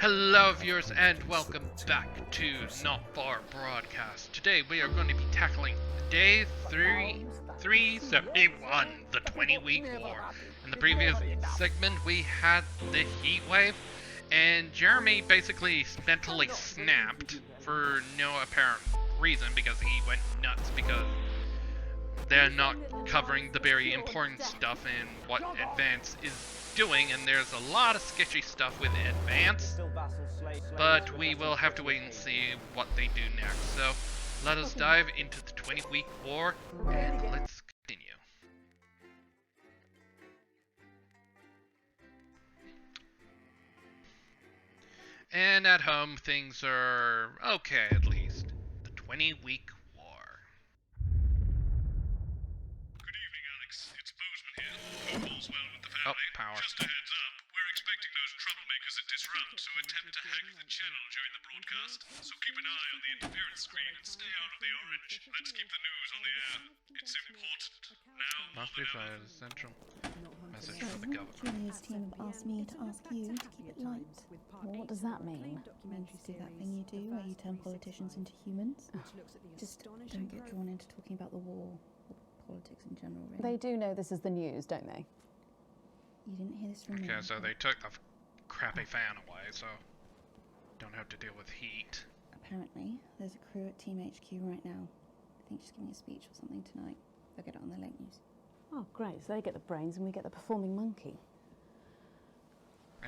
Hello viewers and welcome back to Not Far Broadcast. Today we are going to be tackling day 371, the 20-week war. In the previous segment we had the heat wave, and Jeremy basically mentally snapped for no apparent reason because he went nuts because they're not covering the very important stuff in what Advance is doing, and there's a lot of sketchy stuff with Advance, but we will have to wait and see what they do next. So let us dive into the 20-week war, and let's continue. And at home, things are okay, at least. The 20-week war. Good evening, Alex. It's Bozeman here. Hope all's well with the family. Oh, power. Just a heads up, we're expecting those troublemakers at Disrupt to attempt to hack the channel during the broadcast, so keep an eye on the interference screen and stay out of the orange. Let's keep the news on the air. It's important. Now, Must be by the central message for the government. Julia's team have asked me to ask you to keep it light. Well, what does that mean? It means to do that thing you do where you turn politicians into humans. Just don't get drawn into talking about the war or politics in general, really. They do know this is the news, don't they? You didn't hear this from me. Okay, so they took the crappy fan away, so don't have to deal with heat. Apparently, there's a crew at Team HQ right now. I think she's giving a speech or something tonight. They'll get it on the late news. Oh, great. So they get the brains and we get the performing monkey.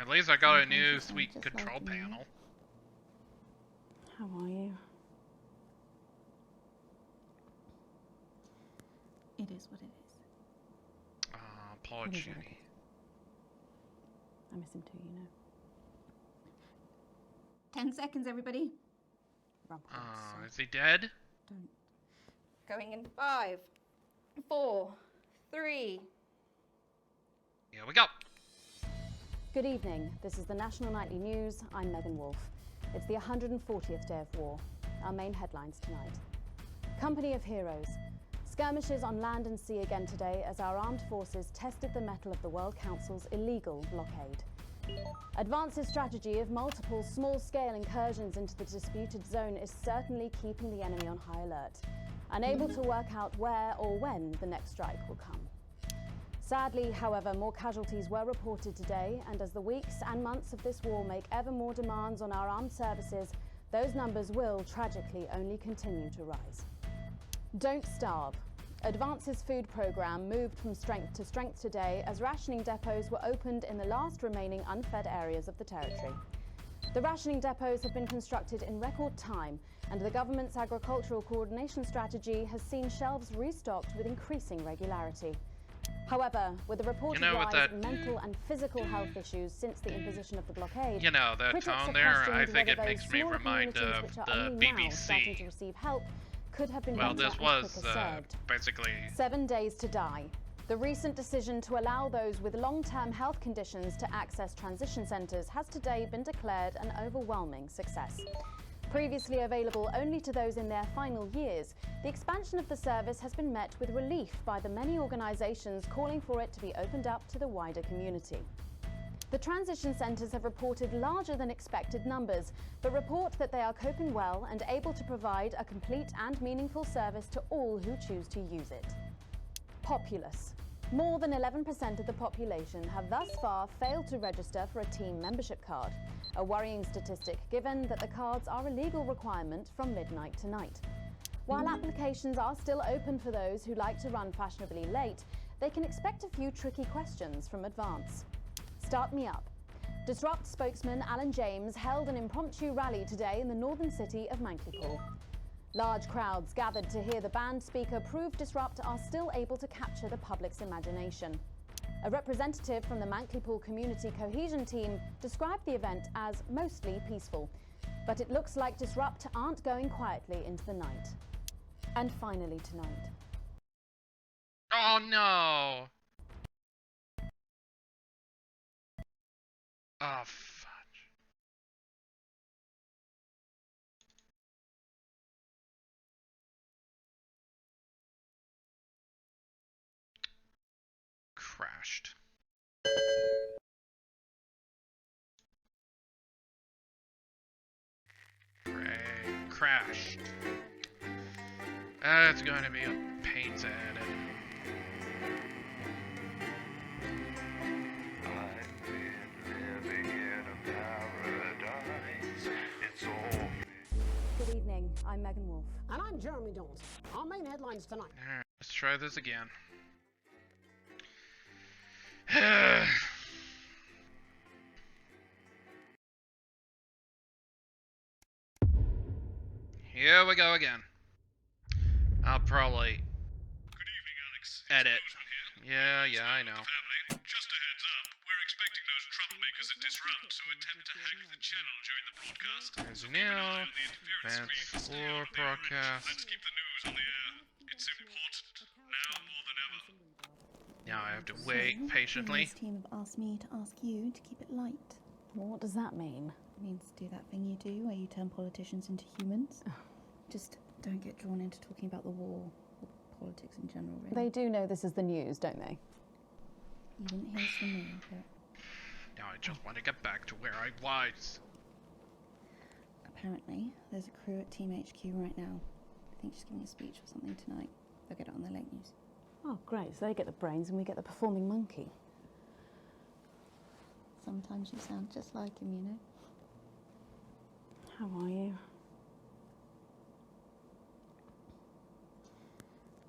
At least I got a Sometimes new you sound sweet just control like me. panel. How are you? It is what it is. Paul It is what it Judy. is. I miss him too, you know. 10 seconds, everybody. Is he dead? Don't. Going in 5, 4, 3. Here we go. Good evening. This is the National Nightly News. I'm Megan Wolfe. It's the 140th day of war. Our main headlines tonight. Company of Heroes. Skirmishes on land and sea again today as our armed forces tested the mettle of the World Council's illegal blockade. Advance's strategy of multiple small-scale incursions into the disputed zone is certainly keeping the enemy on high alert, unable to work out where or when the next strike will come. Sadly, however, more casualties were reported today, and as the weeks and months of this war make ever more demands on our armed services, those numbers will, tragically, only continue to rise. Don't starve. Advance's food programme moved from strength to strength today as rationing depots were opened in the last remaining unfed areas of the territory. The rationing depots have been constructed in record time, and the government's agricultural coordination strategy has seen shelves restocked with increasing regularity. However, with the reported rise in mental and physical health issues since the imposition of the blockade, You know, that critics tone are there, I questioning think it whether makes those me smaller remind communities of which are the only now starting to BBC. receive help could have been Well, better this and was quicker served. basically 7 days to die. The recent decision to allow those with long-term health conditions to access transition centres has today been declared an overwhelming success. Previously available only to those in their final years, the expansion of the service has been met with relief by the many organisations calling for it to be opened up to the wider community. The transition centres have reported larger than expected numbers, but report that they are coping well and able to provide a complete and meaningful service to all who choose to use it. Populace. More than 11% of the population have thus far failed to register for a team membership card, a worrying statistic given that the cards are a legal requirement from midnight tonight. While applications are still open for those who like to run fashionably late, they can expect a few tricky questions from Advance. Start me up. Disrupt spokesman Alan James held an impromptu rally today in the northern city of Mankleypool. Large crowds gathered to hear the band speaker prove Disrupt are still able to capture the public's imagination. A representative from the Mankleypool Community Cohesion Team described the event as mostly peaceful, but it looks like Disrupt aren't going quietly into the night. And finally tonight. Oh no! Oh fudge. Crashed. crash. That's going to be a pain to edit. Good evening, I'm Megan Wolf. And I'm Jeremy Jones. Our main headlines tonight. Alright, let's try this again. Here we go again. I'll probably Good evening, Alex. edit. Postman here. Yeah, I know. Family, just a heads up, we're expecting those troublemakers at Disrupt to attempt to hack the channel during the broadcast. As you know, The interference Vance screen and stay Floor out of the orange. broadcast. Let's keep the news on the air. It's important, now more than ever. Now I have to wait So, patiently. This team have asked me to ask you to keep it light. Well, what does that mean? It means do that thing you do where you turn politicians into humans. Just don't get drawn into talking about the war or politics in general, really. They do know this is the news, don't they? You didn't hear this from me, but Now I just want to get back to where I was. apparently there's a crew at Team HQ right now. I think she's giving a speech or something tonight. They'll get it on their late news. Oh, great. So they get the brains and we get the performing monkey. Sometimes you sound just like him, you know? How are you?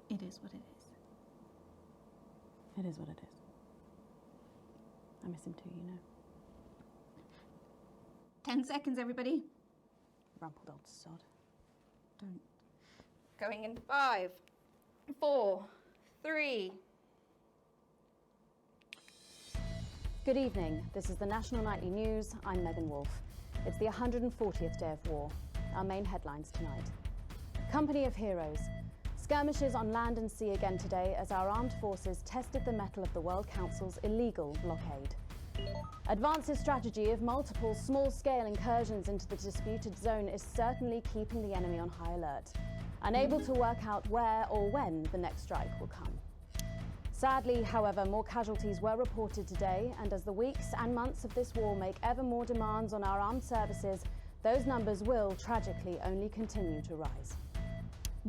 It is what it is. It is what it is. I miss him too, you know. 10 seconds, everybody. Rumpled old sod. Don't. Going in 5, 4, 3. Good evening. This is the National Nightly News. I'm Megan Wolf. It's the 140th day of war. Our main headlines tonight. Company of Heroes. Skirmishes on land and sea again today as our armed forces tested the mettle of the World Council's illegal blockade. Advance's strategy of multiple small-scale incursions into the disputed zone is certainly keeping the enemy on high alert, unable to work out where or when the next strike will come. Sadly, however, more casualties were reported today, and as the weeks and months of this war make ever more demands on our armed services, those numbers will, tragically, only continue to rise.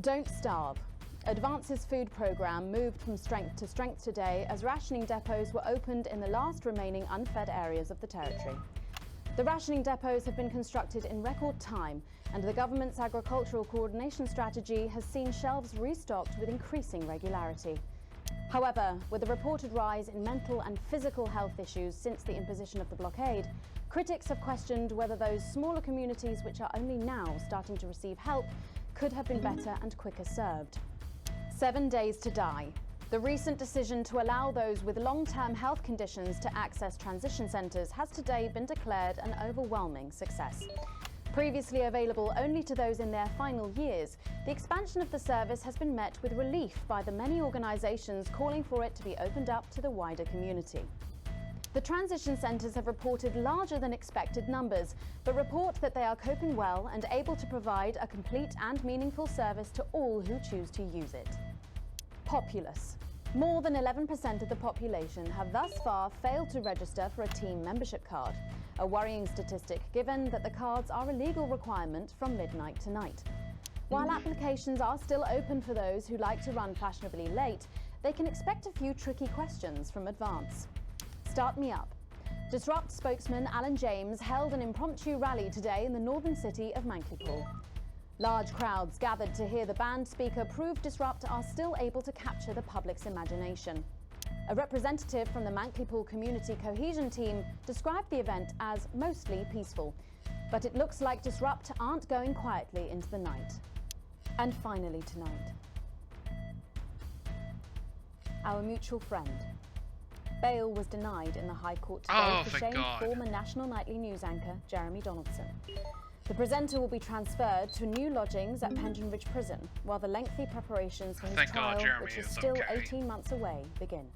Don't starve. Advance's food programme moved from strength to strength today as rationing depots were opened in the last remaining unfed areas of the territory. The rationing depots have been constructed in record time, and the government's agricultural coordination strategy has seen shelves restocked with increasing regularity. However, with a reported rise in mental and physical health issues since the imposition of the blockade, critics have questioned whether those smaller communities which are only now starting to receive help could have been better and quicker served. 7 days to die. The recent decision to allow those with long-term health conditions to access transition centres has today been declared an overwhelming success. Previously available only to those in their final years, the expansion of the service has been met with relief by the many organisations calling for it to be opened up to the wider community. The transition centres have reported larger than expected numbers, but report that they are coping well and able to provide a complete and meaningful service to all who choose to use it. Populace. More than 11% of the population have thus far failed to register for a team membership card, a worrying statistic given that the cards are a legal requirement from midnight tonight. While applications are still open for those who like to run fashionably late, they can expect a few tricky questions from Advance. Start me up. Disrupt spokesman Alan James held an impromptu rally today in the northern city of Mankleypool. Large crowds gathered to hear the band speaker prove Disrupt are still able to capture the public's imagination. A representative from the Mankleypool Community Cohesion Team described the event as mostly peaceful, but it looks like Disrupt aren't going quietly into the night. And finally tonight, our mutual friend. Bail was denied in the High Court today Oh, for thank shamed God. former National Nightly News anchor Jeremy Donaldson. The presenter will be transferred to new lodgings at Pension Ridge Prison, while the lengthy preparations for his Thank God trial, Jeremy which is is still okay. 18 months away, begin.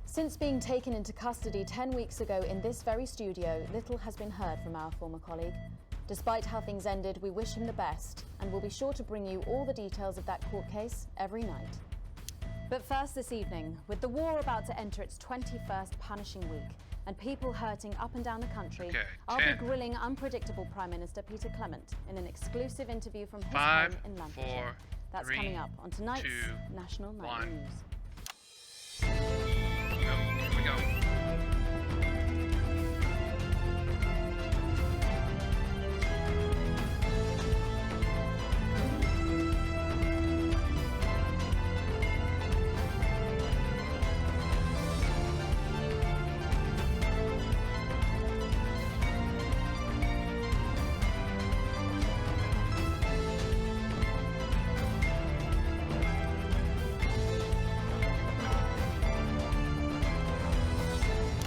Since being taken into custody 10 weeks ago in this very studio, little has been heard from our former colleague. Despite how things ended, we wish him the best, and we'll be sure to bring you all the details of that court case every night. But first this evening, with the war about to enter its 21st punishing week, and people hurting up and down the country, Okay, I'll 10. be grilling unpredictable Prime Minister Peter Clement in an exclusive interview from his 5, home in Lancashire. 4, That's 3, coming up on tonight's 2, National Nightly 1. News. Go. Here we go.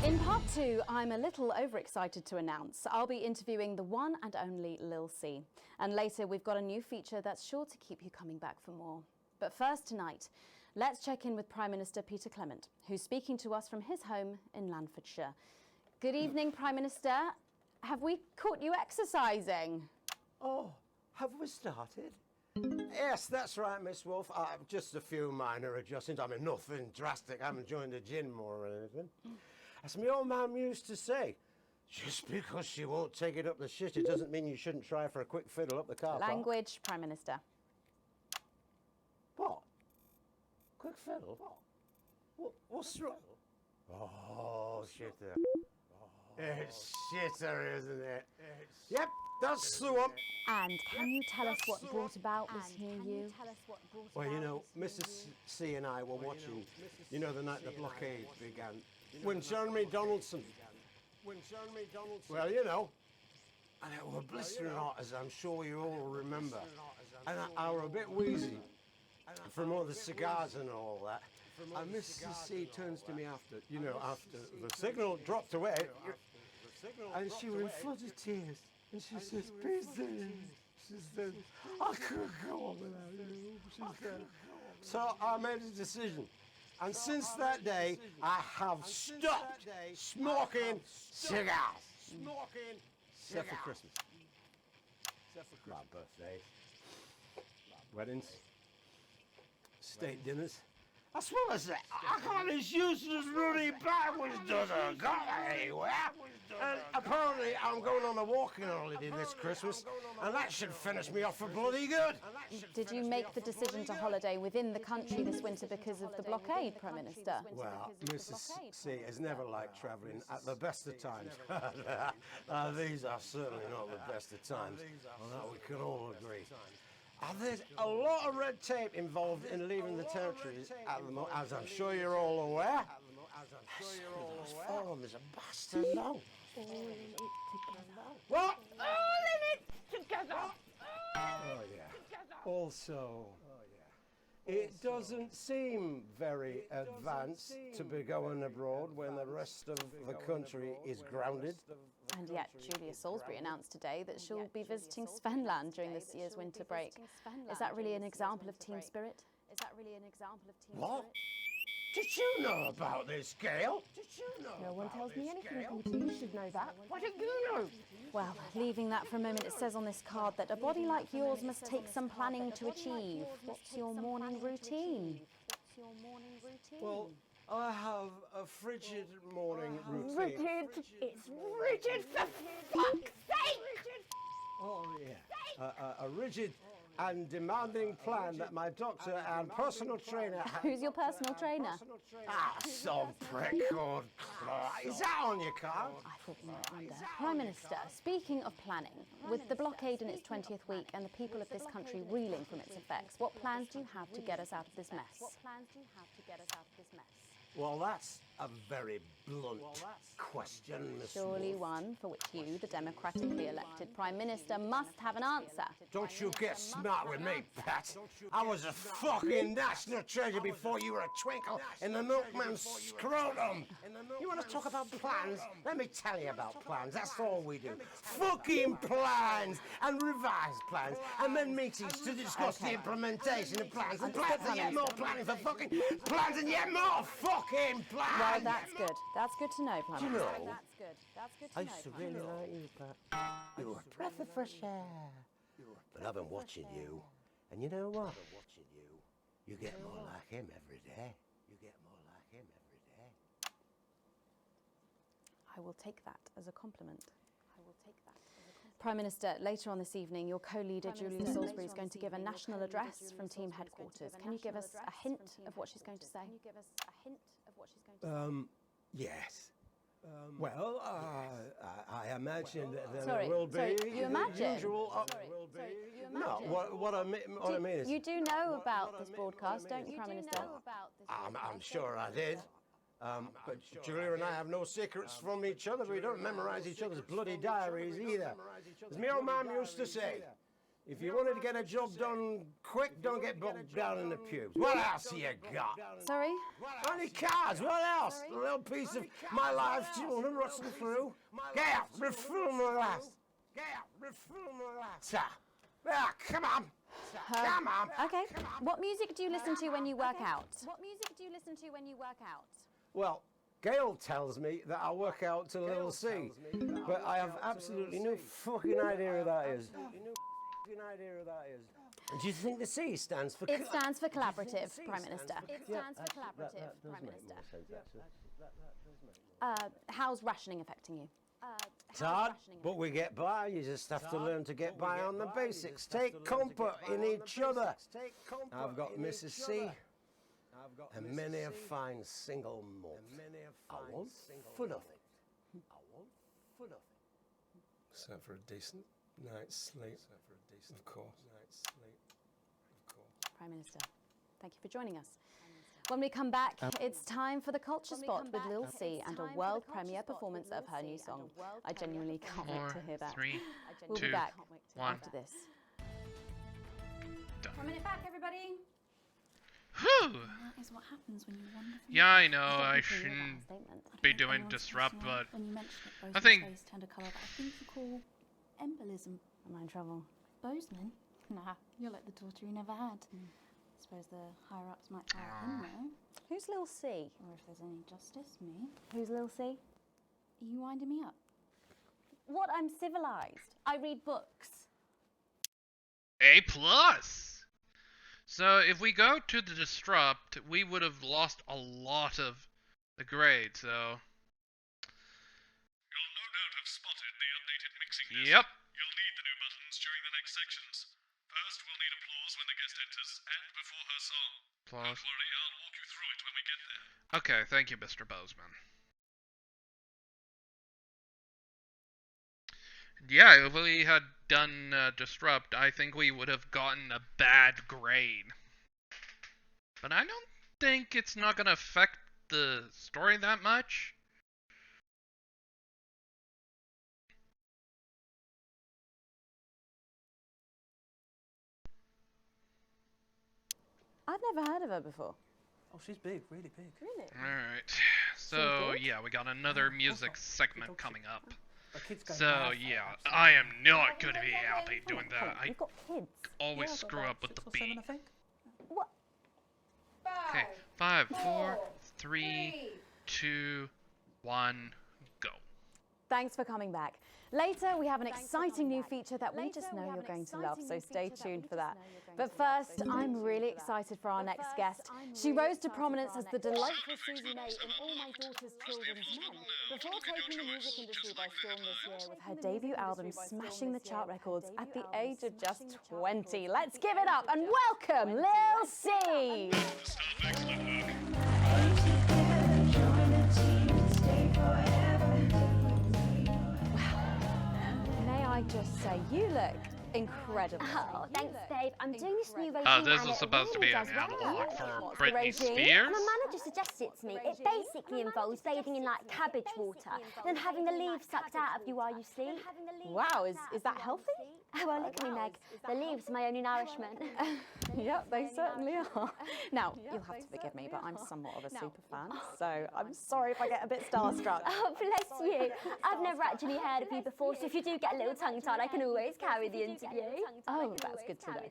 In part 2, I'm a little overexcited to announce I'll be interviewing the one and only Lil C. And later we've got a new feature that's sure to keep you coming back for more. But first tonight, let's check in with Prime Minister Peter Clement, who's speaking to us from his home in Lanfordshire. Good evening, Prime Minister. Have we caught you exercising? Oh, have we started? Yes, that's right, Miss Wolf. Just a few minor adjustments. I mean, nothing drastic. I haven't joined the gym or anything. As my old man used to say, just because she won't take it up the shit, it doesn't mean you shouldn't try for a quick fiddle up the car park. Language, Prime Minister. What? Quick fiddle? What's wrong? Oh, shitter. It's shitter, isn't it? Yep, that's the one. And can you tell us what brought about this new you? Well, you know, Mrs. C and I were watching, you know, the night the blockade began, when Jeremy Donaldson. Well, you know, and it were blistering hot, as I'm sure you all remember. And I were a bit wheezy from all the cigars and all that. And Mrs. C turns to me after the signal dropped away, and she was in floods of tears. And she says, Peter, she says, I couldn't go on without you. She said. So I made a decision. And since that day, I have stopped smoking cigars. Except for Christmas. My birthday. Weddings. State dinners. That's what I say. I can't as useless running backwards doesn't go anywhere. And apparently I'm going on a walking holiday this Christmas, and that should finish me off for bloody good. Did you make the decision to holiday within the country this winter because of the blockade, Prime Minister? Well, Mrs. C has never liked travelling at the best of times. These are certainly not the best of times. On that we can all agree. There's a lot of red tape involved in leaving the territories at the moment, as I'm sure you're all aware. Those forms are bastard long. What? All in it together. Oh yeah. Also, it doesn't seem very advanced to be going abroad when the rest of the country is grounded. And yet, Julia Salisbury announced today that she'll be visiting Svenland during this year's winter break. Is that really an example of team spirit? What? Did you know about this, Gail? No one tells me anything, Peter. You should know that. Why don't you know? Well, leaving that for a moment, it says on this card that a body like yours must take some planning to achieve. What's your morning routine? Well, I have a frigid morning routine. Rigid. It's rigid, for fuck's sake! Oh, yeah. A rigid and demanding plan that my doctor and personal trainer Who's your personal trainer? some prick called Clark. Is that on your card? I thought you might wonder. Prime Minister, speaking of planning, with the blockade in its 20th week and the people of this country reeling from its effects, what plans do you have to get us out of this mess? Well, that's a very blunt question, Miss Surely Wolf. one for which you, the democratically elected Prime Minister, must have an answer. Don't you get smart with me, Pat. I was a fucking national treasure before you were a twinkle in the milkman's scrotum. You want to talk about plans? Let me tell you about plans. That's all we do. Fucking plans and revised plans and then meetings to discuss the implementation of plans and plans and yet more planning for fucking plans and yet more fucking plans. Well, that's good. That's good to know, Prime Minister. know, That's good I used to really like you, Pat. You were a breath of fresh air. But I've been watching you, and you know what? You get more like him every day. I I will take that as a compliment. Prime Minister, later on this evening, your co-leader Julia Salisbury is going to give a national address from team headquarters. Can you give us a hint of what she's going to say? Yes. Well, I imagine that there Sorry, will be sorry, you the imagine? usual. You No, imagine? what I mean is. You do know about this broadcast, don't you, Prime Minister? I'm sure I did. But Julia and I have no secrets from each other. We don't memorize each other's bloody diaries either. As my old mum used to say, if you wanted to get a job done quick, don't get bogged down in the pubes. What else have you got? Sorry? Only cards, what else? A little piece of my life do you want to rustle through? Get out, refill my glass. Get out, refill my glass. Sir. Ah, come on. Come on. Okay. What music do you listen to when you work out? What music do you listen to when you work out? Well, Gail tells me that I work out to Little C, but I have absolutely no fucking idea who that is. Do you think the C stands for? It stands for collaborative, Prime Minister. It stands for collaborative, Prime Minister. How's rationing affecting you? It's hard, but we get by. You just have to learn to get by on the basics. Take comfort in each other. I've got Mrs. C. and many a fine single malt. I want for nothing. So for a decent night's sleep. Of course. Prime Minister, thank you for joining us. When we come back, it's time for the Culture Spot with Lil C and a world premiere performance of her new song. I genuinely can't wait to hear that. 3, We'll 2, be back 1. after this. 1 minute back, everybody. Whew. That is what happens when you wander from Yeah, I know I shouldn't be doing Disrupt, but when you mentioned it, I Bozeman's think- face turned a colour that I think you call embolism. Am I in trouble? Bozeman? Nah, you're like the daughter you never had. Suppose the higher ups might fire him though. Who's Lil C? Or if there's any justice, me. Who's Lil C? Are you winding me up? What? I'm civilized. I read books. A+. So if we go to the Disrupt, we would have lost a lot of the grade, so... You'll no doubt have spotted the updated mixing list. Yep. You'll need the new buttons during the next sections. First, we'll need applause when the guest enters and before her song. Applause. Don't worry, I'll walk you through it when we get there. Okay, thank you, Mr. Bozeman. Yeah, if we had done Disrupt, I think we would have gotten a bad grade. But I don't think it's not going to affect the story that much. I've never heard of her before. Oh, she's big, really big. Really? Alright, so good? yeah, we got another music also, segment talk coming shit. up. My kid's going So mad. yeah, I am not going to be happy doing that. I You've got kids. always Yeah, I've got screw about up with 6 the or 7, beat. I think. What? Okay, 5, 4, 3, 2, 1, go. Thanks for coming back. Later, we have an exciting new feature that we just know you're going to love, so stay tuned for that. But first, I'm really excited for our next guest. She rose to prominence as the delightful Susie May in All My Daughter's Children's Men, before taking the music industry by storm this year with her debut album smashing the chart records at the age of just 20. Let's give it up and welcome Lil C! May I just say, you look incredible. Oh, thanks, Dave. I'm doing this new regime. Oh, this and is it supposed to really be an does well. analog for What's the Britney regime? Spears? And my manager suggested it to me. It basically involves bathing in like cabbage water, then having the leaves sucked out of you while you sleep. Wow, is that healthy? Well, look at me, Meg. The leaves are my only nourishment. Yep, they certainly are. Now, you'll have to forgive me, but I'm somewhat of a super fan, so I'm sorry if I get a bit starstruck. Oh, bless you. I've never actually heard of you before, so if you do get a little tongue-tied, I can always carry the interview. Oh, that's good to know.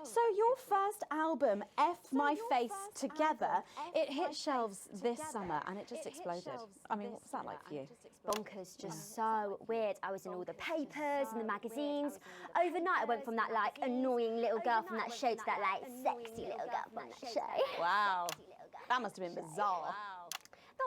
So your first album, F My Face Together, it hit shelves this summer and it just exploded. I mean, what was that like for you? Bonkers, just so weird. I was in all the papers and the magazines. Overnight, I went from that like annoying little girl from that show to that like sexy little girl from that show. Wow, that must have been bizarre.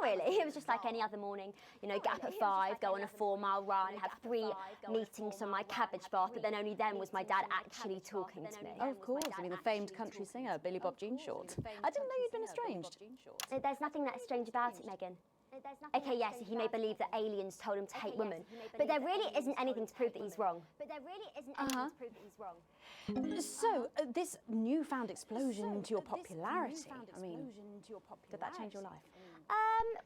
Not really. It was just like any other morning. You know, get up at 5, go on a 4-mile run, have 3 meetings on my cabbage bath, but then only then was my dad actually talking to me. Oh, of course. I mean, the famed country singer, Billy Bob Jeanshort. I didn't know you'd been estranged. There's nothing that strange about it, Megan. Okay, yes, he may believe that aliens told him to hate women, but there really isn't anything to prove that he's wrong. So, this newfound explosion to your popularity, I mean, did that change your life?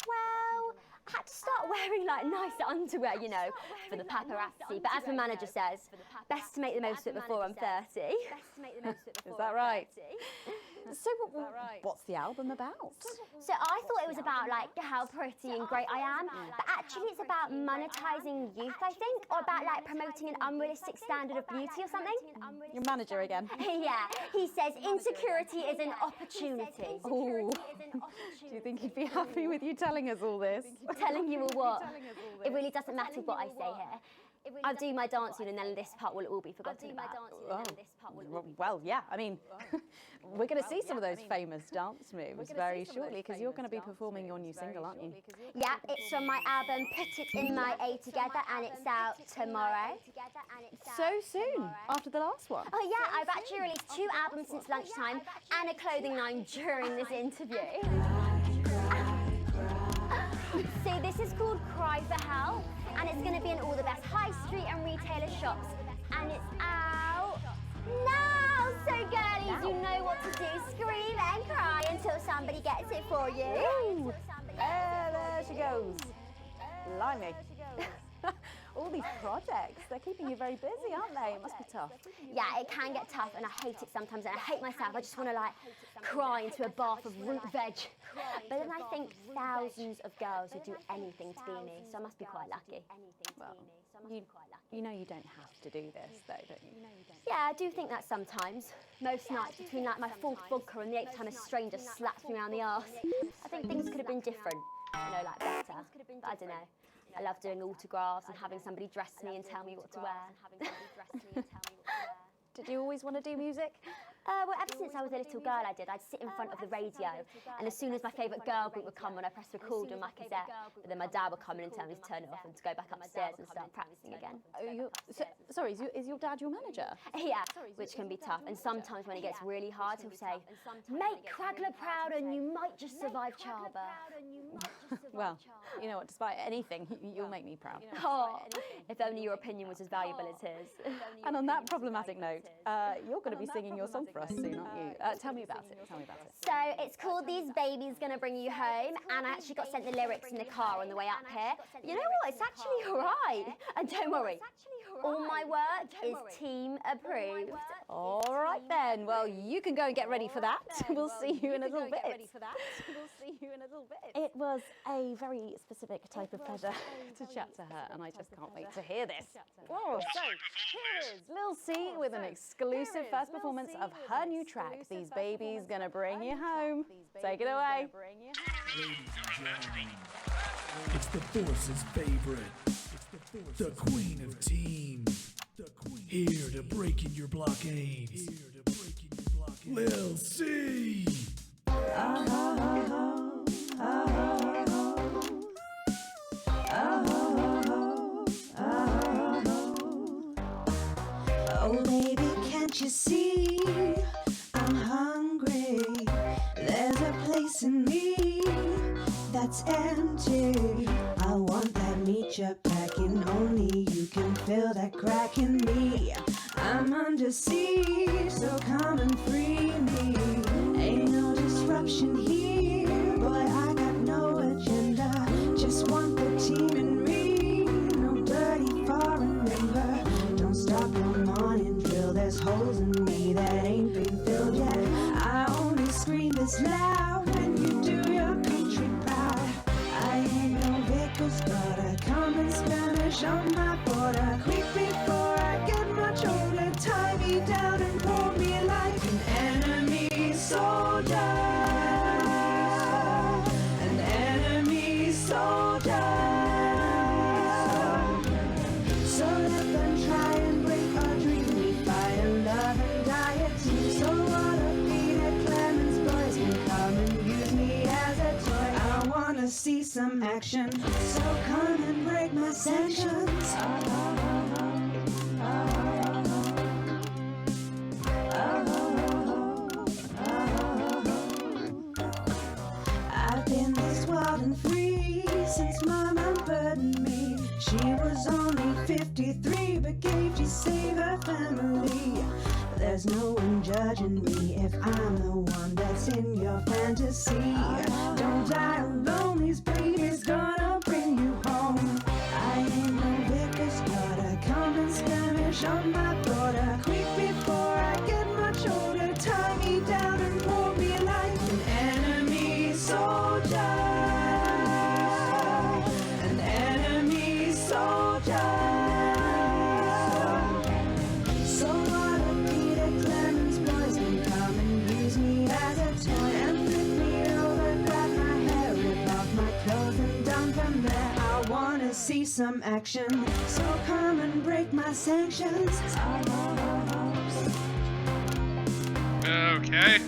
Well, I had to start wearing like nice underwear, you know, for the paparazzi. But as my manager says, best to make the most of it before I'm 30. Is that right? So what's the album about? So I thought it was about like how pretty and great I am, but actually it's about monetizing youth, I think, or about like promoting an unrealistic standard of beauty or something. Your manager again? Yeah, he says insecurity is an opportunity. Oh, do you think he'd be happy with you telling us all this? Telling you what? It really doesn't matter what I say here. I'll do my dancing and then this part will all be forgotten about. Well, yeah, I mean, we're going to see some of those famous dance moves very shortly because you're going to be performing your new single, aren't you? Yeah, it's from my album Put It In My A Together and it's out tomorrow. So soon, after the last one? Oh yeah, I've actually released 2 albums since lunchtime and a clothing line during this interview. So this is called Cry for Help and it's going to be in all the best high street and retailer shops and it's out now. So girlies, you know what to do. Scream and cry until somebody gets it for you. Ooh. There she goes. Blimey. All these projects, they're keeping you very busy, aren't they? It must be tough. Yeah, it can get tough and I hate it sometimes and I hate myself. I just want to like cry into a bath of root veg. But then I think thousands of girls would do anything to be me, so I must be quite lucky. Well, you know you don't have to do this though, don't you? Yeah, I do think that sometimes. Most nights between like my 4th vodka and the 8th time a stranger slaps me around the arse. I think things could have been different, you know, like better. But I don't know. I love doing autographs and having somebody dress me and tell me what to wear. Did you always want to do music? Well, ever since I was a little girl, I did. I'd sit in front of the radio, and as soon as my favourite girl group would come on, I'd press record on my cassette. But then my dad would come in and tell me to turn it off and to go back upstairs and start practicing again. Sorry, is your dad your manager? Yeah, which can be tough. And sometimes when it gets really hard, he'll say, "Make Cragler proud, and you might just survive childbirth." Well, you know what? Despite anything, you'll make me proud. Oh, if only your opinion was as valuable as his. And on that problematic note, you're going to be singing your song for us soon, aren't you? Tell me about it. So it's called These Babies Gonna Bring You Home, and I actually got sent the lyrics in the car on the way up here. You know what? It's actually all right. And don't worry, all my work is team approved. All right then. Well, you can go and get ready for that. We'll see you in a little bit. It was a very specific type of pleasure to chat to her, and I just can't wait to hear this. Oh, so here is Lil C with an exclusive first performance of her new track, These Babies Gonna Bring You Home. Take it away. It's the Force's favorite, the Queen of Teams, here to break in your blockades, Lil C. Oh baby, can't you see I'm hungry? There's a place in me that's empty. I want that meat you're packing, only you can fill that crack in me. I'm under siege, so come and free me. Ain't no disruption here, boy, I got no agenda. Just want the team and me, no dirty foreign member. Don't stop no morning drill, there's holes in me that ain't been filled yet. I only scream this loud when you do your country proud. I ain't no Vickers, but I come in Spanish on my border. Quick before I get much older, tie me down and pull me like an enemy soldier. action. So come and break my sanctions. I've been this wild and free since Mama burdened me. She was only 53 but gave to save her family. There's no one judging me if I'm the one that's in your fantasy. Don't die alone, these babies gonna bring you home. I ain't no vicar's daughter, come and skirmish on my border. Quick before I get much older, tie me down and hold me like an enemy soldier. An enemy soldier. So what if Peter Clemens boys can come and use me as a toy and flip me over, grab my hair, rip off my clothes and dump them there? I wanna see some action, so come and break my sanctions. Okay.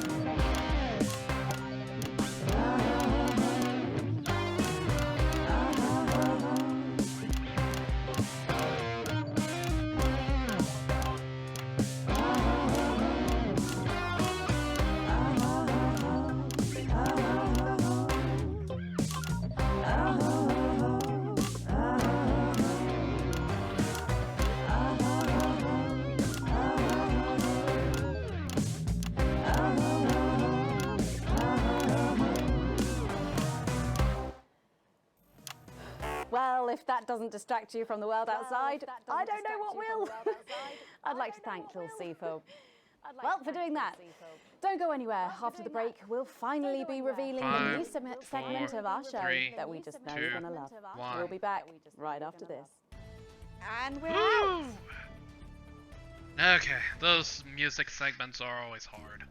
Well, if that doesn't distract you from the world outside, I don't know what will. I'd like to thank Lil C for, well, for doing that. Don't go anywhere. After the break, we'll finally be revealing the new segment of our show that we just know you're gonna love. We'll be back right after this. And we're out. Okay, those music segments are always hard.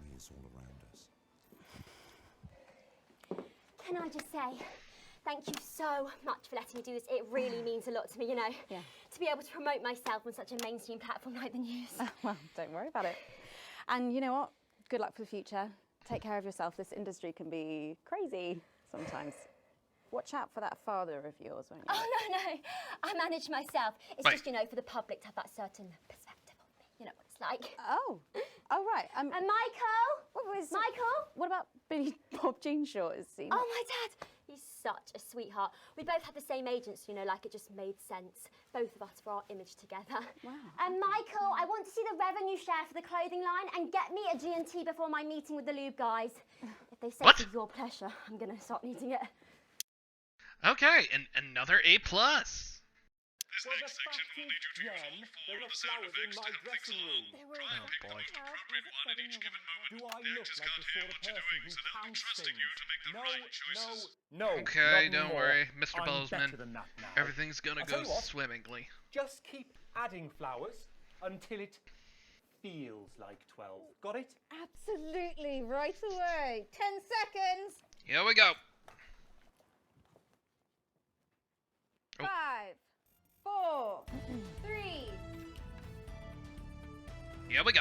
Can I just say, thank you so much for letting me do this. It really means a lot to me, you know. Yeah. To be able to promote myself on such a mainstream platform like the news. Well, don't worry about it. And you know what? Good luck for the future. Take care of yourself. This industry can be crazy sometimes. Watch out for that father of yours, won't you? Oh, no. I manage myself. It's Wait. just, you know, for the public to have that certain perspective of me. You know what it's like. Oh, right. And Michael? Michael? What about Billy Bob Jean Short? Is he? Oh, my dad. He's such a sweetheart. We both had the same agents, you know, like it just made sense. Both of us for our image together. Wow. And Michael, I want to see the revenue share for the clothing line and get me a G&T before my meeting with the lube guys. If they say What? it's your pleasure, I'm going to start needing it. Okay, and another A+. This next section will need you to use all four of the sound effects to help things along. Try and pick the most appropriate one at each given moment. The actors can't hear what you're doing, so they'll be trusting you to make the right choices. No. Okay, not don't more. worry, Mr. I'm Bozeman. better than that now. Everything's gonna I'll tell go you what. swimmingly. Just keep adding flowers until it feels like 12. Got it? Absolutely, right away. 10 seconds. Here we go. 5, 4, 3. Here we go.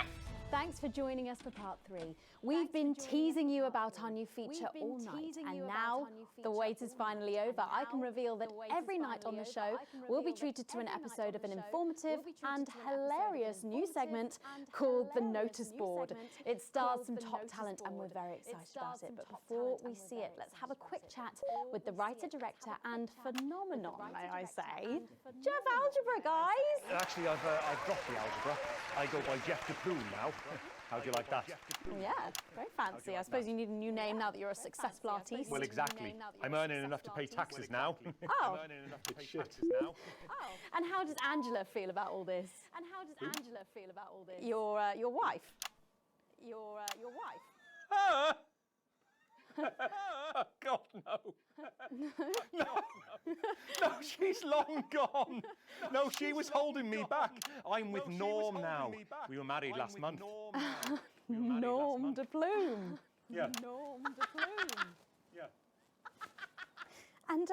Thanks for joining us for part 3. We've been teasing you about our new feature all night, and now the wait is finally over. I can reveal that every night on the show, we'll be treated to an episode of an informative and hilarious new segment called The Notice Board. It stars some top talent, and we're very excited about it. But before we see it, let's have a quick chat with the writer, director, and phenomenon, may I say, Jeff Algebra, guys. Actually, I've dropped the algebra. I go by Jeff DePlume now. How do you like that? Yeah, very fancy. I suppose you need a new name now that you're a successful artiste. Well, exactly. I'm earning enough to pay taxes now. Oh. I'm earning enough to pay taxes now. And how does Angela feel about all this? Your wife. Your wife. God, no. No, she's long gone. No, she was holding me back. I'm with Norm now. We were married last month. Norm de Plume. Yeah. Norm de Plume. Yeah. And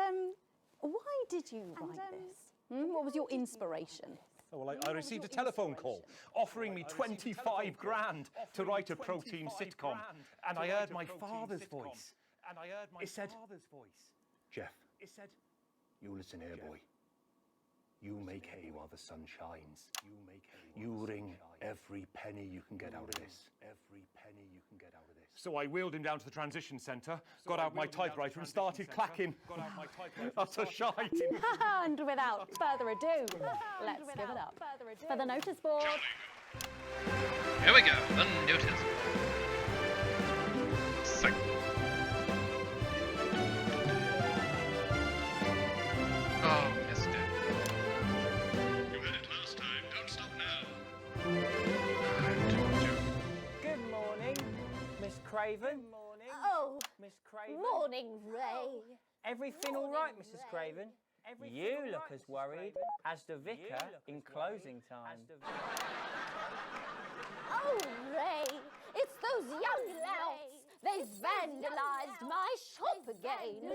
why did you write this? What was your inspiration? Oh, well, I received a telephone call offering me 25 grand to write a pro-team sitcom. And I heard my father's voice. It said, Jeff, You listen here, boy. You make hay while the sun shines. You wring every penny you can get out of this. So I wheeled him down to the transition centre, got out my typewriter and started clacking. Utter shite. And without further ado, let's give it up for the notice board. Here we go, the notice board. So. Oh, missed it. You had it last time. Don't stop now. Good morning, Miss Craven. Oh, Miss Craven. morning, Ray. Everything all right, Mrs. Craven? You look as worried as the vicar in closing time. Oh, Ray, it's those young louts. They've vandalised my shop again. No!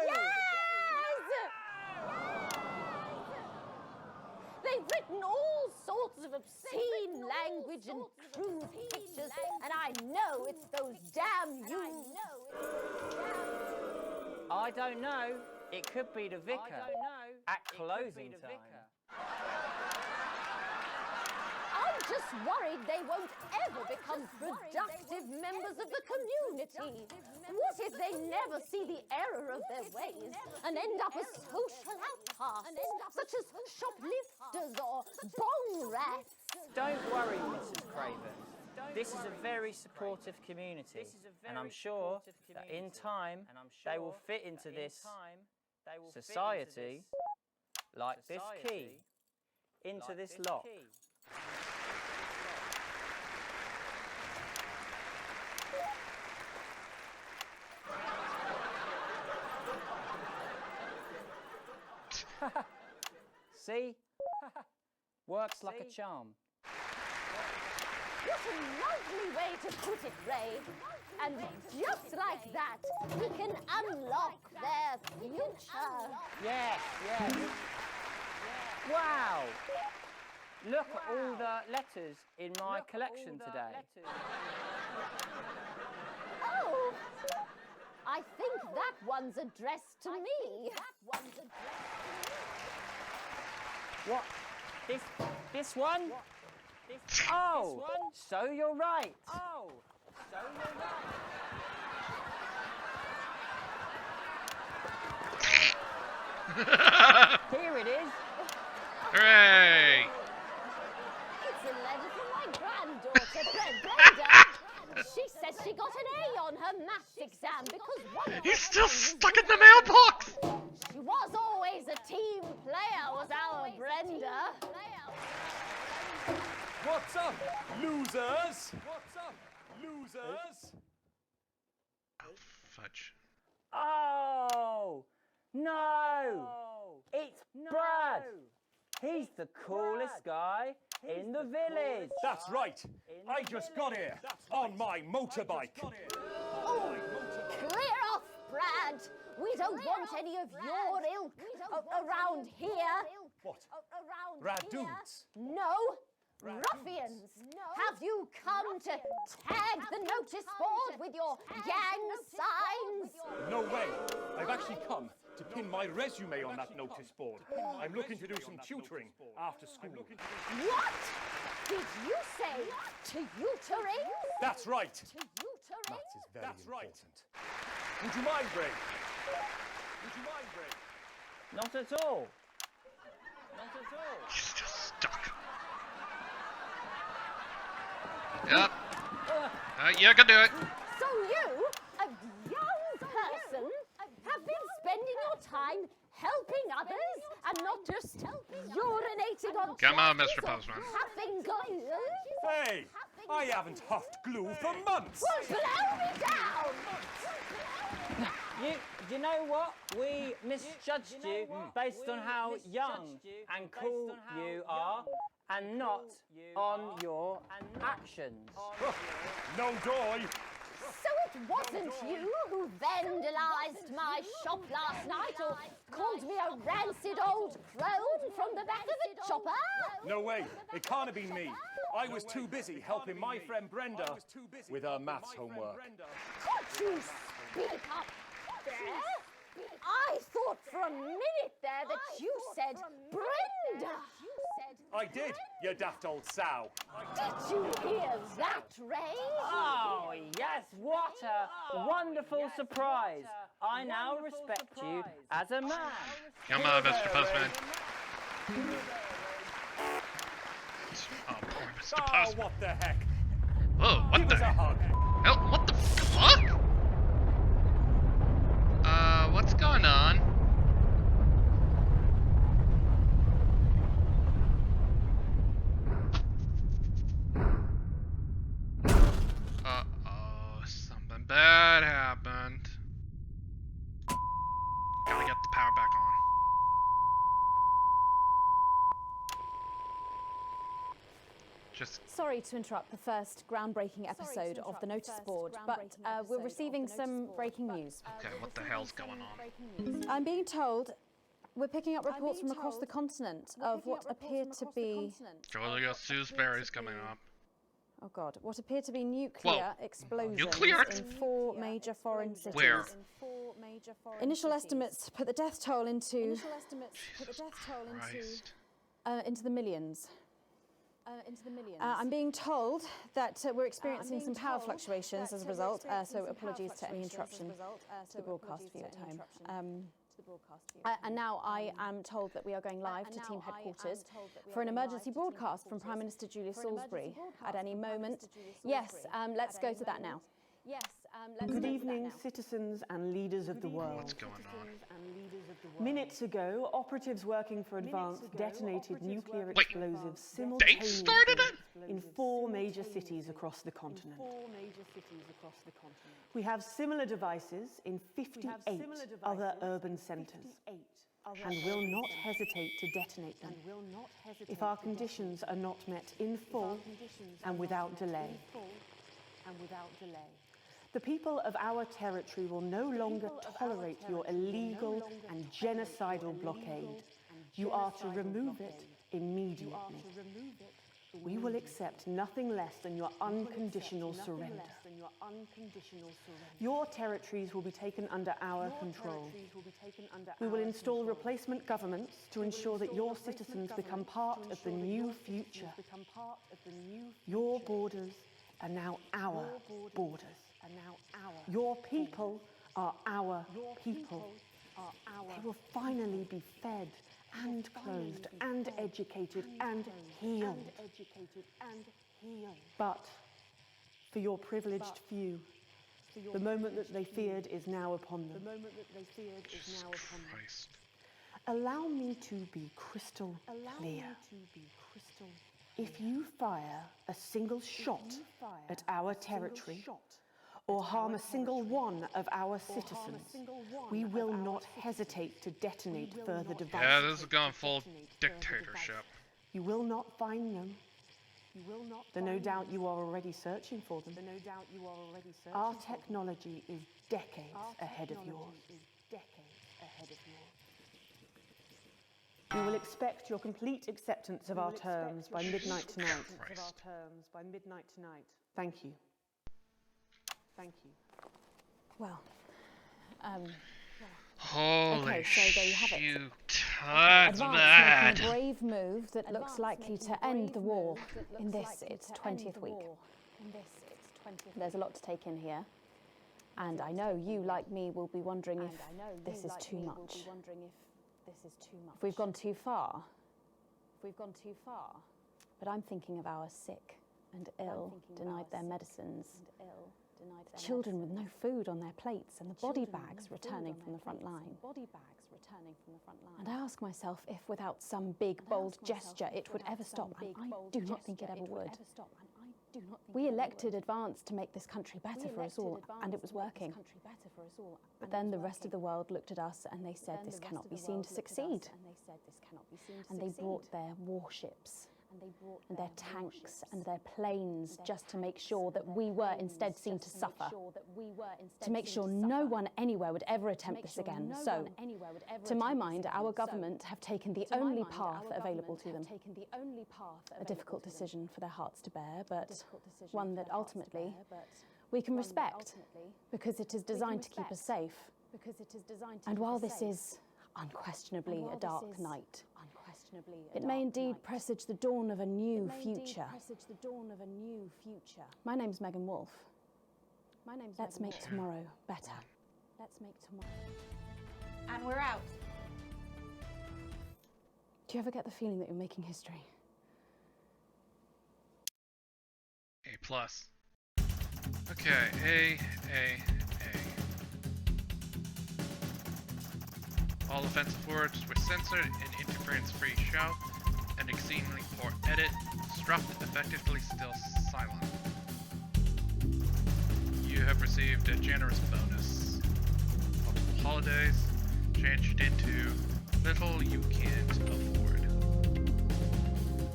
Yes! They've written all sorts of obscene language and crude pictures, and I know it's those damn you. I don't know. It could be the vicar at closing time. I'm just worried they won't ever become productive members of the community. What if they never see the error of their ways and end up as social outcasts, such as shoplifters or bong rats? Don't worry, Mrs. Craven. This is a very supportive community, and I'm sure that in time they will fit into this society like this key into this lock. See? Works like a charm. What a lovely way to put it, Ray. And just like that, we can unlock their future. Yes, yes. Wow! Look at all the letters in my collection today. Oh, I think that one's addressed to me. What? This one? Oh, so you're right. Oh, so you're right. Here it is. Hooray! It's a letter from my granddaughter, Brenda. She says she got an A on her maths exam because one of He's still stuck in the mailbox! She was always a team player, was our Brenda. What's up, losers? What's up, losers? Oh, fudge. Oh, no. It's Brad. He's the coolest guy in the village. That's right. I just got here on my motorbike. Oh, clear off, Brad. We don't want any of your ilk around here. What? Around Raduns? here. No. Ruffians! Have you come to tag the notice board with your gang signs? No way. I've actually come to pin my resume on that notice board. I'm looking to do some tutoring after school. What? Did you say tutoring? That's right. Tutoring? Maths is very important. Would you mind, Ray? Would you mind, Ray? Not at all. Not at all. He's still stuck. Yep. You can do it. So you, a young person, have been spending your time helping others and not just urinating on Come on, chairs Mr. or Postman. huffing glue? Hey, I haven't huffed glue for months. Well, blow me down! You know what? We misjudged you based on how young and cool you are and not on your actions. No doy. So it wasn't you who vandalised my shop last night or called me a rancid old crone from the back of a chopper? No way. It can't have been me. I was too busy helping my friend Brenda with her maths homework. Could you speak up there? Speak I thought for a minute there that you said Brenda. I did, you daft old sow. Did you hear that, Ray? Oh, yes, what a wonderful surprise. I now respect you as a man. Come on, Mr. Postman. Oh, poor Mr. Postman. What the heck? Whoa, what Give the us a hug. hell? What the fuck? What's going on? Uh-oh, something bad happened. Gotta get the power back on. Sorry to interrupt the first groundbreaking episode of the notice board, but we're receiving some breaking news. Okay, what the hell's going on? I'm being told we're picking up reports from across the continent of what appear to be... Julia Sewsbury's coming up. Oh god, what appear to be nuclear explosions Nuclear? in 4 major foreign cities. Where? Initial estimates put the death toll into... into the millions. I'm being told that we're experiencing some power fluctuations as a result, so apologies to any interruption to the broadcast for you at home. And now I am told that we are going live to team headquarters for an emergency broadcast from Prime Minister Julia Salisbury at any moment. Yes, let's go to that now. Good evening, citizens and leaders of the world. What's going on? Minutes ago, operatives working for Advance detonated nuclear explosives simultaneously started it? in 4 major cities across the continent. We have similar devices in 58 other urban centres and will not hesitate to detonate them if our conditions are not met in full and without delay. The people of our territory will no longer tolerate your illegal and genocidal blockade. You are to remove it immediately. We will accept nothing less than your unconditional surrender. Your territories will be taken under our control. We will install replacement governments to ensure that your citizens become part of the new future. Your borders are now our borders. Your people are our people. They will finally be fed and clothed and educated and healed. But for your privileged few, the moment that they feared is now upon them. Jesus Christ. Allow me to be crystal clear. If you fire a single shot at our territory, or harm a single one of our citizens, we will not hesitate to detonate further devices. Yeah, this is going full dictatorship. You will not find them. Though no doubt you are already searching for them. Our technology is decades ahead of yours. We will expect your complete acceptance of our terms by midnight tonight. Thank you. Thank you. Well, Holy okay, so there you have it. shoot. That's Advance bad. making a brave move that looks likely to end the war in this, its 20th week. There's a lot to take in here. And I know you, like me, will be wondering if this is too much. If we've gone too far. But I'm thinking of our sick and ill, denied their medicines. Children with no food on their plates and the body bags returning from the front line. And I ask myself if without some big, bold gesture it would ever stop, and I do not think it ever would. We elected Advance to make this country better for us all, and it was working. But then the rest of the world looked at us and they said this cannot be seen to succeed. And they brought their warships and their tanks and their planes just to make sure that we were instead seen to suffer, to make sure no one anywhere would ever attempt this again. So, to my mind, our government have taken the only path available to them. A difficult decision for their hearts to bear, but one that ultimately we can respect because it is designed to keep us safe. because it is designed to And keep while us this safe. is unquestionably a dark night, it a may dark indeed night. presage the dawn of a new It may indeed future. presage the dawn of a new future. My name's Megan Wolf. My name's Let's Megan make Wolf. tomorrow better. Let's make tomorrow. And we're out. Do you ever get the feeling that you're making history? A+. Okay, A. All offensive words were censored, an interference-free show, an exceedingly poor edit, struck effectively still silent. You have received a generous bonus. Multiple holidays, changed into little you can't afford.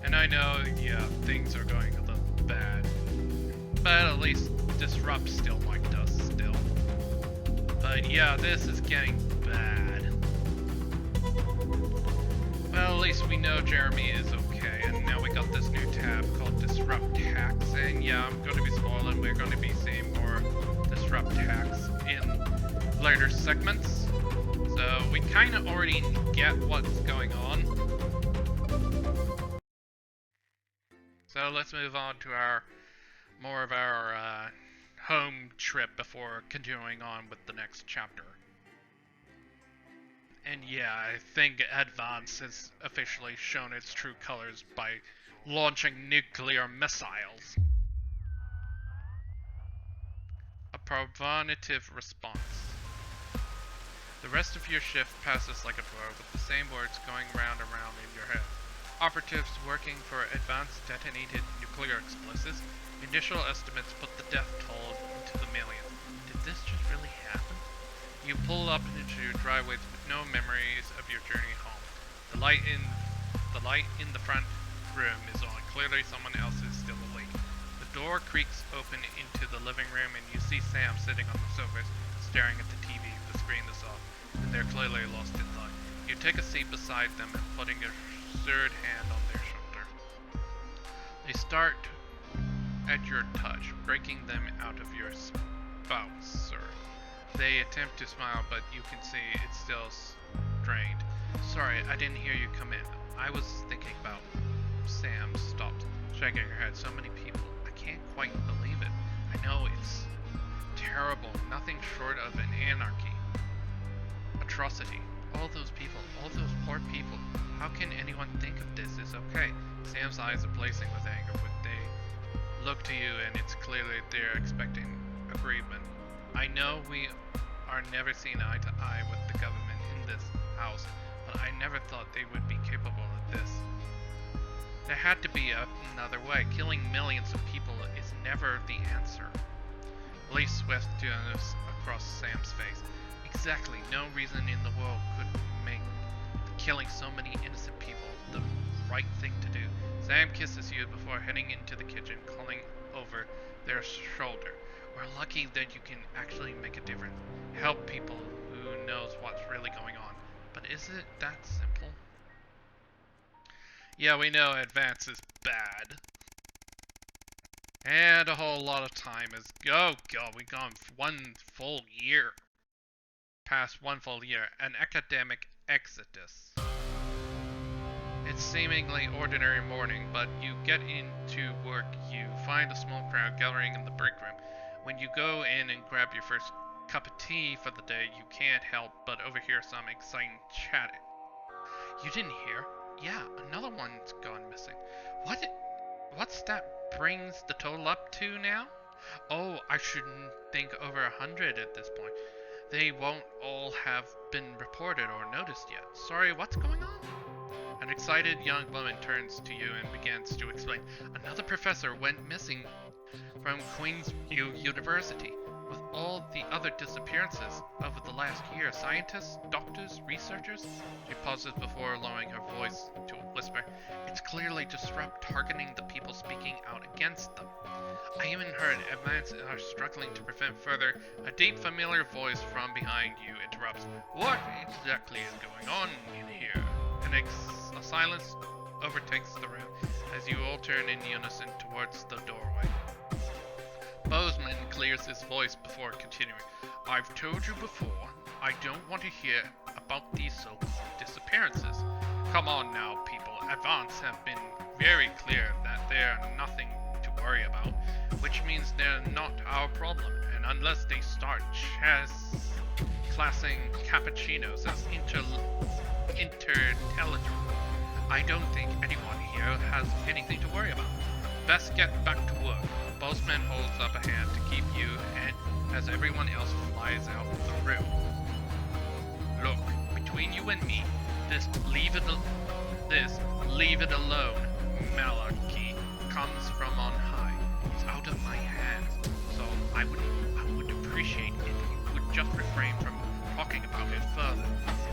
And I know, yeah, things are going a little bad, but at least Disrupt still liked us still. But yeah, this is getting bad. Well, at least we know Jeremy is okay, and now we got this new tab called Disrupt Hacks, and yeah, I'm going to be spoiling, we're going to be seeing more Disrupt Hacks in later segments. So we kind of already get what's going on. So let's move on to our more of our home trip before continuing on with the next chapter. And yeah, I think Advance has officially shown its true colors by launching nuclear missiles. A provocative response. The rest of your shift passes like a blur, with the same words going round and round in your head. Operatives working for Advanced detonated nuclear explosives. Initial estimates put the death toll into the millions. Did this just really happen? You pull up into your driveways with no memories of your journey home. The light in the front room is on. Clearly someone else is still awake. The door creaks open into the living room and you see Sam sitting on the sofa staring at the TV. The screen is off, and they're clearly lost in thought. You take a seat beside them and putting your third hand on their shoulder. They start at your touch, breaking them out of your spouse, sir. They attempt to smile, but you can see it's still strained. Sorry, I didn't hear you come in. I was thinking about... Sam stopped, shaking her head. So many people. I can't quite believe it. I know it's terrible. Nothing short of an anarchy. Atrocity. All those people. All those poor people. How can anyone think of this is okay? Sam's eyes are blazing with anger, but they look to you and it's clearly they're expecting agreement. I know we are never seen eye to eye with the government in this house, but I never thought they would be capable of this. There had to be another way. Killing millions of people is never the answer. Lee swept across Sam's face. Exactly, no reason in the world could make killing so many innocent people the right thing to do. Sam kisses you before heading into the kitchen, calling over their shoulder. We're lucky that you can actually make a difference. Help people who knows what's really going on. But is it that simple? Yeah, we know Advance is bad. And a whole lot of time has... Oh god, we've gone 1 full year. Past 1 full year. An academic exodus. It's seemingly ordinary morning, but you get into work, you find a small crowd gathering in the break room. When you go in and grab your first cup of tea for the day, you can't help but overhear some exciting chatting. You didn't hear? Yeah, another one's gone missing. What's that brings the total up to now? Oh, I shouldn't think over 100 at this point. They won't all have been reported or noticed yet. Sorry, what's going on? An excited young woman turns to you and begins to explain. Another professor went missing from Queensview University. With all the other disappearances over the last year, scientists, doctors, researchers, she pauses before lowering her voice to a whisper. It's clearly Disrupt targeting the people speaking out against them. I even heard Advance are struggling to prevent further. A deep, familiar voice from behind you interrupts. What exactly is going on in here? A silence overtakes the room as you all turn in unison towards the doorway. Bozeman clears his voice before continuing. I've told you before, I don't want to hear about these so-called disappearances. Come on now, people. Advance have been very clear that they're nothing to worry about, which means they're not our problem. And unless they start classing cappuccinos as interintelligible, I don't think anyone here has anything to worry about. Best get back to work. Postman holds up a hand to keep you, and as everyone else flies out of the room. Look, between you and me, this leave it alone malarkey comes from on high. It's out of my hands, so I would appreciate if you would just refrain from talking about it further,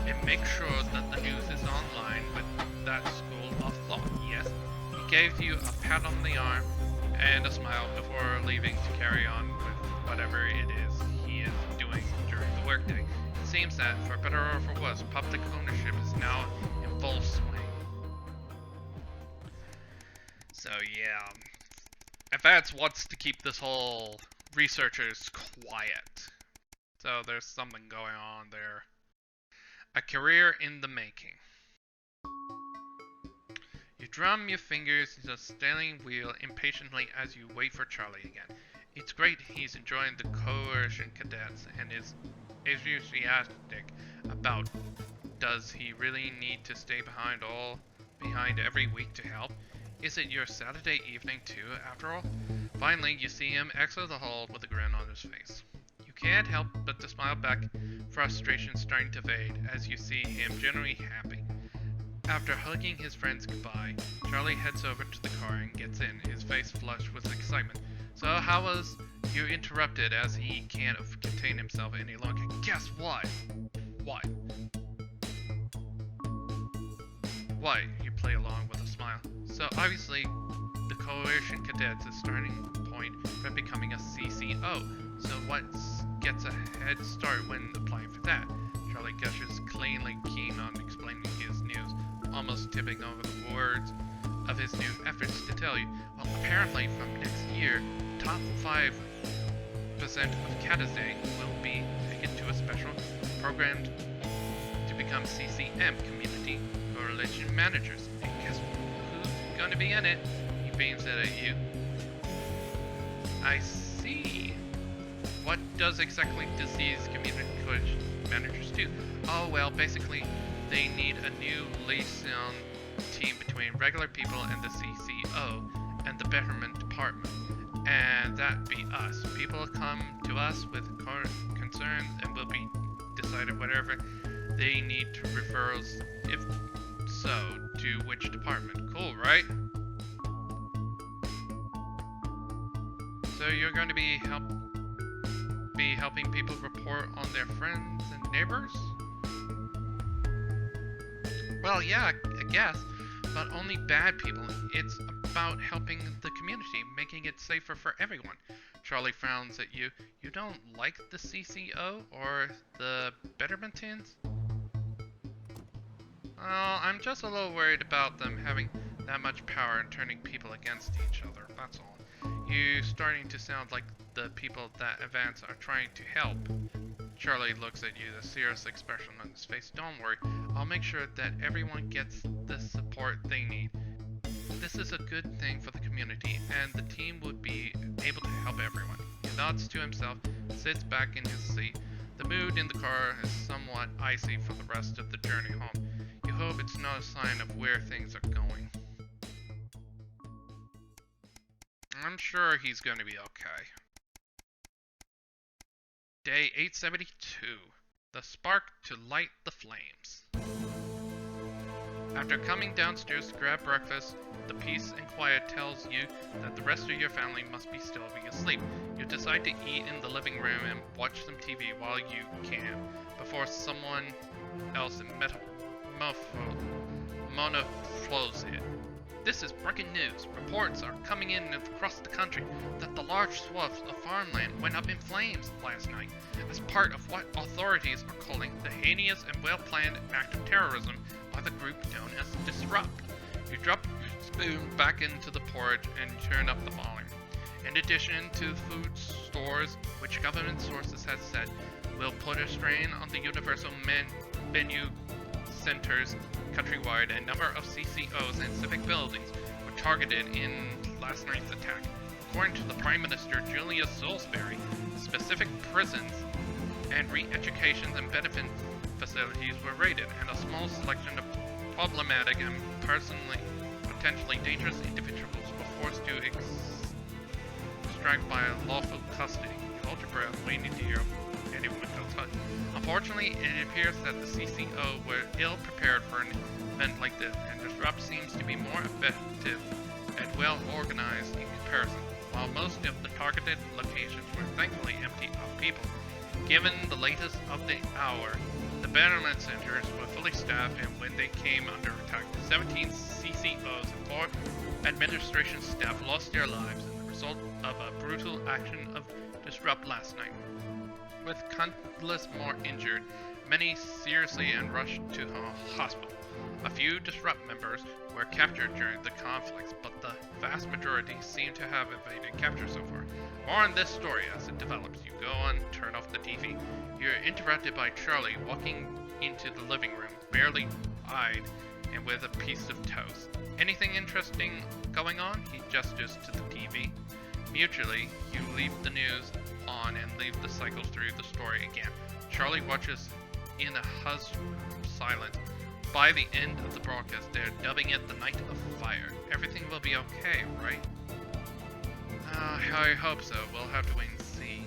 and make sure that the news is online with that school of thought, yes? He gave you a pat on the arm and a smile before leaving to carry on with whatever it is he is doing during the workday. It seems that, for better or for worse, public ownership is now in full swing. So yeah, Advance wants to keep this whole researchers quiet. So there's something going on there. A career in the making. You drum your fingers into the steering wheel impatiently as you wait for Charlie again. It's great he's enjoying the coercion cadets and is enthusiastic about. Does he really need to stay behind every week to help? Is it your Saturday evening too, after all? Finally, you see him exit the hall with a grin on his face. You can't help but to smile back, frustration starting to fade as you see him genuinely happy. After hugging his friends goodbye, Charlie heads over to the car and gets in, his face flushed with excitement. So how was you interrupted as he can't contain himself any longer? Guess what? What? Why? You play along with a smile. So obviously, the coercion cadets is starting point for becoming a CCO. So what gets a head start when applying for that? Charlie gushes, cleanly keen on explaining his news, almost tipping over the words of his new efforts to tell you. Well, apparently from next year, top 5% of Cadizang will be taken to a special program to become CCM, Community Coalition Managers. And guess who's gonna be in it? He beams it at you. I see. What does exactly these Community Coalition Managers do? Oh well, basically they need a new liaison team between regular people and the CCO and the Betterment Department. And that'd be us. People come to us with concerns and we'll be decided whatever they need to referrals, if so, to which department. Cool, right? So you're going to be helping people report on their friends and neighbors? Well, yeah, I guess, but only bad people. It's about helping the community, making it safer for everyone. Charlie frowns at you. You don't like the CCO or the Bettermentins? Well, I'm just a little worried about them having that much power and turning people against each other, that's all. You're starting to sound like the people that Advance are trying to help. Charlie looks at you, the serious expression on his face. Don't worry, I'll make sure that everyone gets the support they need. This is a good thing for the community, and the team would be able to help everyone. He nods to himself, sits back in his seat. The mood in the car is somewhat icy for the rest of the journey home. You hope it's not a sign of where things are going. I'm sure he's going to be okay. Day 872. The spark to light the flames. After coming downstairs to grab breakfast, the peace and quiet tells you that the rest of your family must be still be asleep. You decide to eat in the living room and watch some TV while you can, before someone else in monoflows it. This is breaking news. Reports are coming in across the country that the large swaths of farmland went up in flames last night as part of what authorities are calling the heinous and well-planned act of terrorism by the group known as Disrupt. You drop your spoon back into the porridge and turn up the volume. In addition to food stores, which government sources have said will put a strain on the universal menu centers countrywide, a number of CCOs and civic buildings were targeted in last night's attack. According to the Prime Minister Julius Salisbury, specific prisons and re-education and benefit facilities were raided, and a small selection of problematic and potentially dangerous individuals were forced to extract by lawful custody. Hold your breath, waiting to hear anyone else. Unfortunately, it appears that the CCO were ill prepared for an event like this, and Disrupt seems to be more effective and well organized in comparison. While most of the targeted locations were thankfully empty of people, given the latest of the hour, the Betterment Centers were fully staffed, and when they came under attack, 17 CCOs and 4 administration staff lost their lives as a result of a brutal action of Disrupt last night. With countless more injured, many seriously and rushed to hospital. A few Disrupt members were captured during the conflicts, but the vast majority seem to have evaded capture so far. More on this story as it develops. You go on, turn off the TV. You're interrupted by Charlie walking into the living room, barely eyed and with a piece of toast. Anything interesting going on? He gestures to the TV. Mutually, you leave the news on and leave the cycle through the story again. Charlie watches in a hushed silence. By the end of the broadcast, they're dubbing it the Night of Fire. Everything will be okay, right? I hope so. We'll have to wait and see.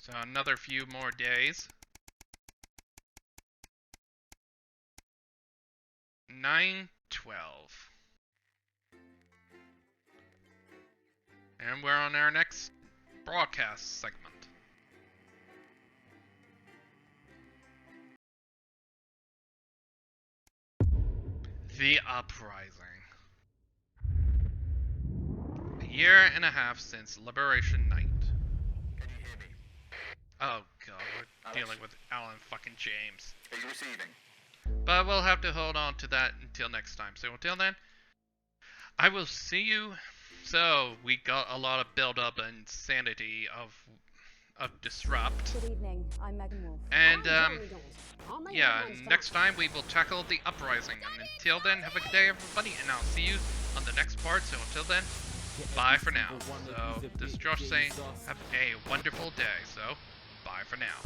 So another few more days. 9/12. And we're on our next broadcast segment. The Uprising. A year and a half since Liberation Night. Can you hear me? Oh god, we're Alex? dealing with Alan fucking James. Are you receiving? But we'll have to hold on to that until next time. So until then, I will see you. So we got a lot of build-up and sanity of Disrupt. Good evening, I'm Megan Wolf. And yeah, next time we will tackle the Uprising. And until then, have a good day, everybody, and I'll see you on the next part. So until then, bye for now. So this is Josh saying, have a wonderful day. So bye for now.